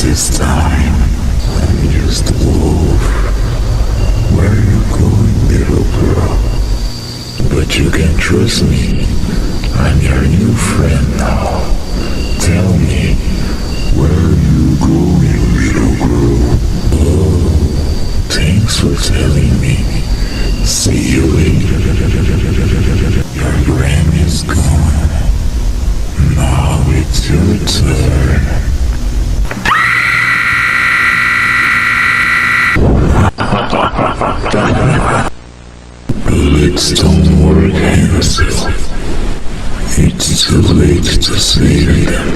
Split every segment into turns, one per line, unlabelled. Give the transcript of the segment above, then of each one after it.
This time, I'm just a wolf. Where are you going, little girl? But you can trust me. I'm your new friend now. Tell me, where are you going, little girl? Oh, thanks for telling me. See you later. Your granny's gone. Now it's your turn. Bullets don't work, Hansel. It's too late to save them.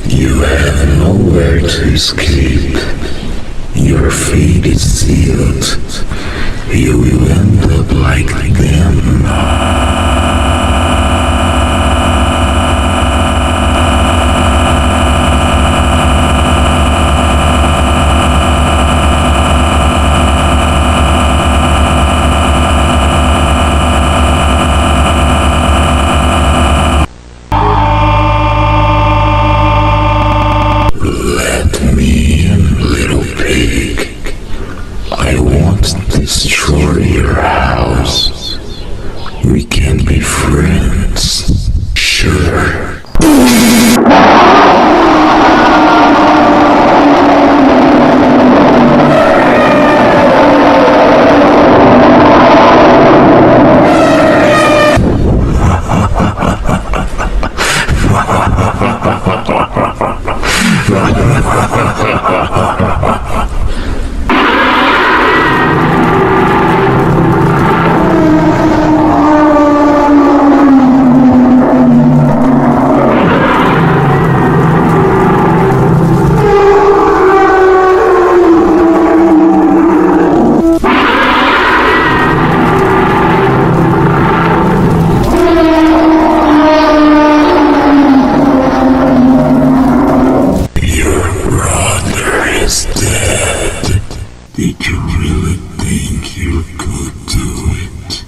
You have nowhere to escape. Your fate is sealed. You will end up like them. Let me in, little pig. I won't destroy your house. We can be friends. Sure. Did you really think you could do it?